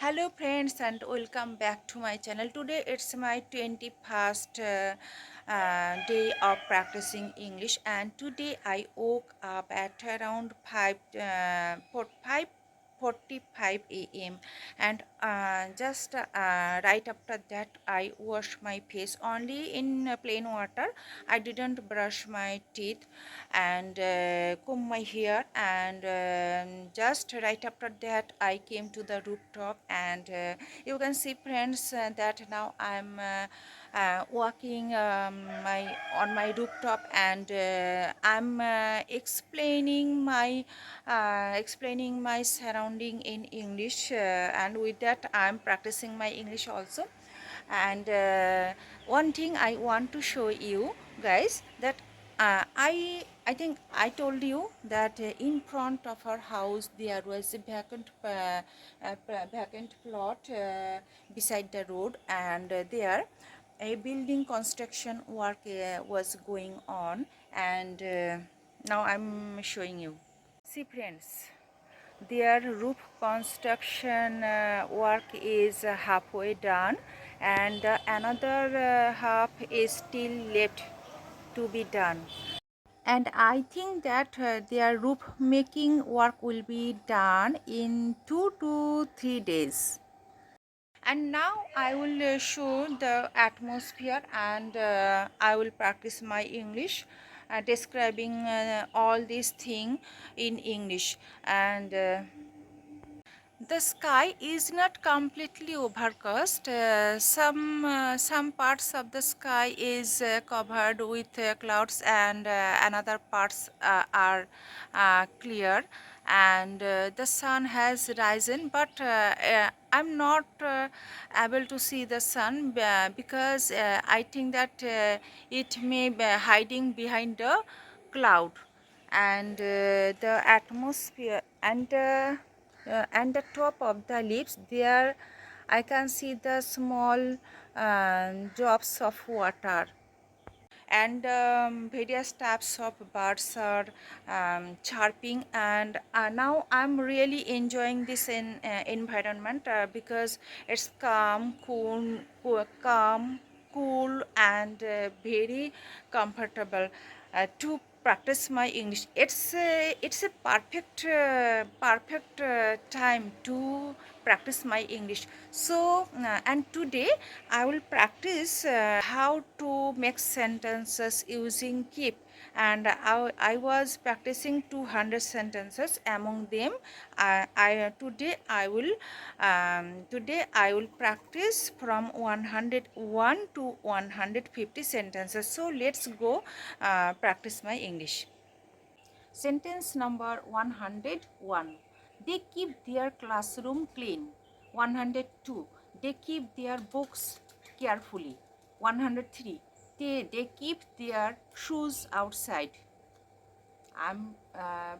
Hello friends and welcome back to my channel. Today it's my 21st day of practicing English, and today I woke up at around 5:45 a.m. and just right after that I wash my face only in plain water. I didn't brush my teeth and comb my hair, and just right after that I came to the rooftop, and you can see friends that now I'm walking my on my rooftop, and I'm explaining my surrounding in English, and with that I'm practicing my English also. And one thing I want to show you guys, that I think I told you that in front of our house there was a vacant plot beside the road, and there a building construction work was going on, and now I'm showing you. See friends, their roof construction work is halfway done, and another half is still left to be done. And I think that their roof making work will be done in 2 to 3 days. And now I will show the atmosphere, and I will practice my English, describing all these things in English. And the sky is not completely overcast. Some parts of the sky is covered with clouds, and another parts are clear, and the sun has risen, but I'm not able to see the sun because I think that it may be hiding behind the cloud, and the atmosphere, and the top of the leaves there I can see the small drops of water, and various types of birds are chirping, and now I'm really enjoying this environment because it's cool, and very comfortable to practice my English. It's a perfect time to practice my English. So and today I will practice how to make sentences using keep, and I was practicing 200 sentences. Among them, today I will practice from 101 to 150 sentences. So let's go practice my English. Sentence number 101. They keep their classroom clean. 102. They keep their books carefully. 103. They keep their shoes outside. I'm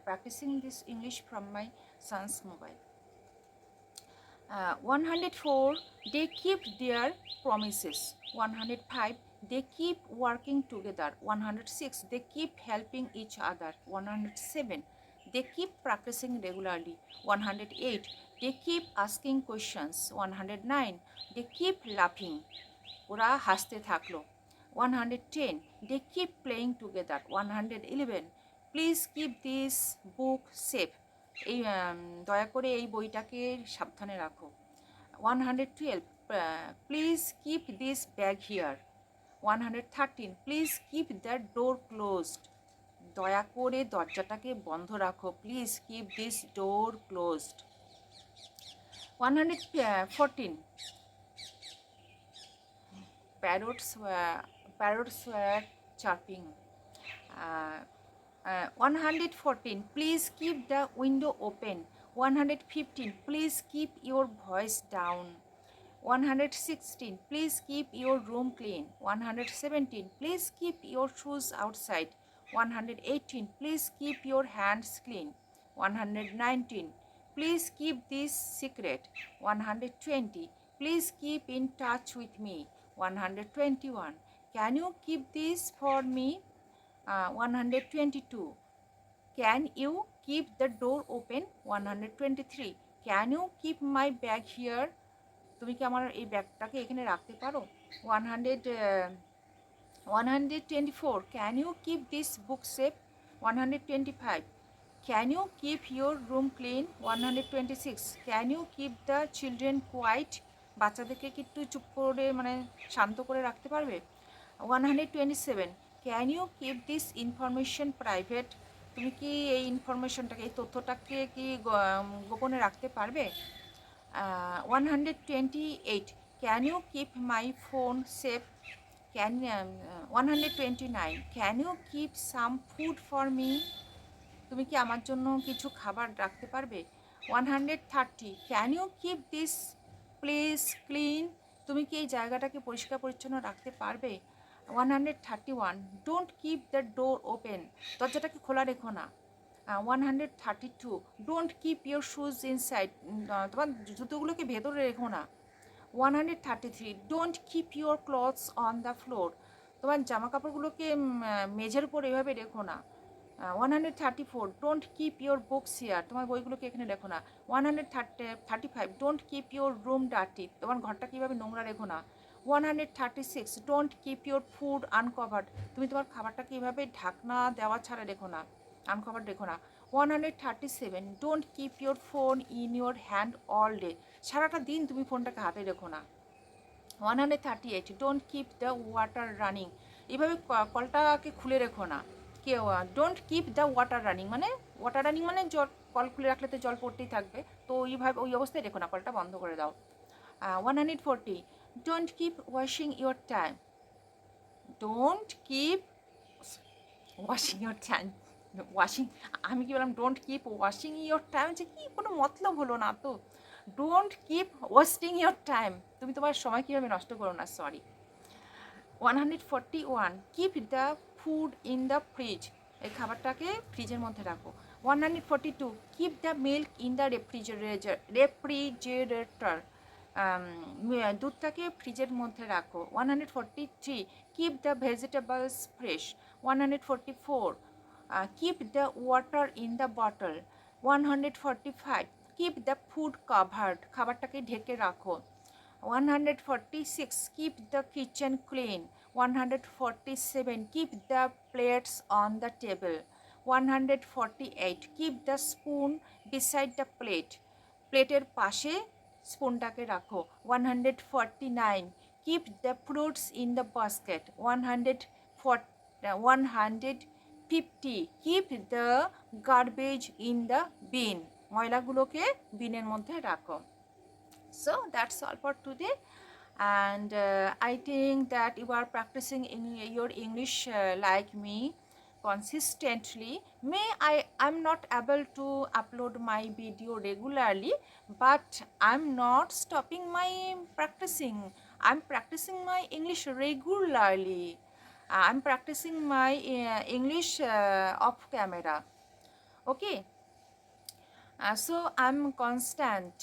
practicing this English from my son's mobile. 104. They keep their promises. 105. They keep working together. 106. They keep helping each other. 107. They keep practicing regularly. 108. They keep asking questions. 109. They keep laughing. ওরা হাসতে থাকলো. 110. They keep playing together. 111. Please keep this book safe. এই দয়া করে এই বইটাকে সাবধানে রাখো. 112. Please keep this bag here. 113. Please keep that door closed. দয়া করে দরজাটাকে বন্ধ রাখো. Please keep this door closed. 114. Parrots were chirping. 114. Please keep the window open. 115. Please keep your voice down. 116. Please keep your room clean. 117. Please keep your shoes outside. 118. Please keep your hands clean. 119. Please keep this secret. 120. Please keep in touch with me. 121. Can you keep this for me? 122. Can you keep the door open? 123. Can you keep my bag here, তুমি কি আমার এই ব্যাগটাকে এখানে রাখতে পারো। 124, can you keep this book safe. 125, can you keep your room clean. 126, can you keep the children quiet, বাচ্চাদেরকে কি একটু চুপ করে মানে শান্ত করে রাখতে পারবে। 127, can you keep this information private, তুমি কি এই ইনফরমেশনটাকে এই তথ্যটাকে কি গোপনে রাখতে পারবে। 128, can you keep my phone safe. 129, can you keep some food for me, তুমি কি আমার জন্য কিছু খাবার রাখতে পারবে। 130, can you keep this place clean, তুমি কি এই জায়গাটাকে পরিষ্কার পরিচ্ছন্ন রাখতে পারবে। 131, don't keep the door open, দরজাটাকে খোলা রেখো না। 132, don't keep your shoes inside, তোমার জুতোগুলোকে ভেতরে রেখো না। 133, don't keep your clothes on the floor, তোমার জামা কাপড়গুলোকে মেঝের উপর এভাবে রেখো না। 134, don't keep your books here, তোমার বইগুলোকে এখানে রেখো না। 135, don't keep your room dirty, তোমার ঘরটা কীভাবে নোংরা রেখো না। 136, don't keep your food uncovered, তুমি তোমার খাবারটাকে এভাবে ঢাকনা দেওয়া ছাড়া রেখো না, আনকভার্ড রেখো না। 137, don't keep your phone in your hand all day, সারাটা দিন তুমি ফোনটাকে হাতে রেখো না। 138, don't keep the water running, এইভাবে কলটাকে খুলে রেখো না। কেউ don't keep the water running মানে জল, কল খুলে রাখলে তো জল পড়তেই থাকবে, তো ওইভাবে ওই অবস্থায় রেখো না, কলটা বন্ধ করে দাও। 140, don't keep washing your time, don't keep washing your time, washing, আমি কি বললাম don't keep washing your time, যে কি কোনো মতলব হলো না তো। Don't keep wasting your time, তুমি তোমার সময় কীভাবে নষ্ট করো না, sorry. 141, keep the food in the fridge, এই খাবারটাকে ফ্রিজের মধ্যে রাখো। 142, keep the milk in the refrigerator, দুধটাকে ফ্রিজের মধ্যে রাখো। 143, keep the vegetables fresh. 144, keep the water in the bottle. 145, keep the food covered, খাবারটাকে ঢেকে রাখো। 146, keep the kitchen clean. 147, keep the plates on the table. 148, keep the spoon beside the plate, প্লেটের পাশে স্পুনটাকে রাখো। 149, keep the fruits in the basket. 150, keep the garbage in the bin, ময়লাগুলোকে বিনের মধ্যে রাখো। So that's all for today, and I think that you are practicing in your English like me consistently. I'm not able to upload my video regularly, but I'm not stopping my practicing. I'm practicing my English regularly. I'm practicing my English off camera. Okay. So I'm constant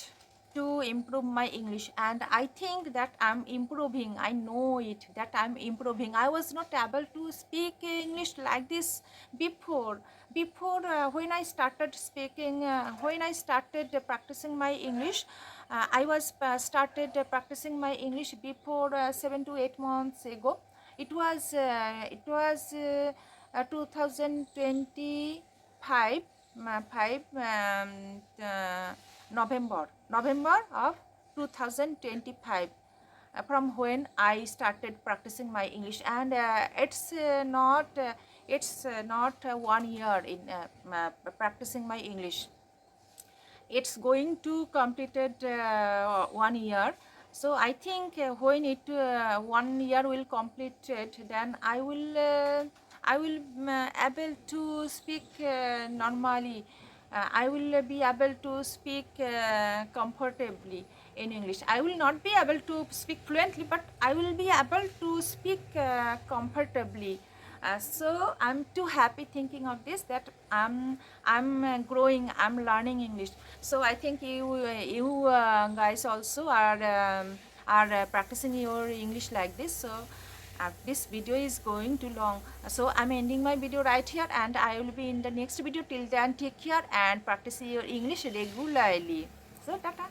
to improve my English, and I think that I'm improving. I know it that I'm improving. I was not able to speak English like this before. When I started speaking, when I started practicing my English, I was started practicing my English before 7 to 8 months ago. It was 2025 November of 2025, from when I started practicing my English, and it's not 1 year in practicing my English. It's going to completed 1 year. So I think when it 1 year will completed, then I will able to speak normally. I will be able to speak comfortably in English. I will not be able to speak fluently, but I will be able to speak comfortably. So I'm too happy thinking of this, that I'm growing, I'm learning English. So I think you guys also are practicing your English like this. So this video is going too long, so I'm ending my video right here, and I will be in the next video. Till then, take care and practice your English regularly. So tata.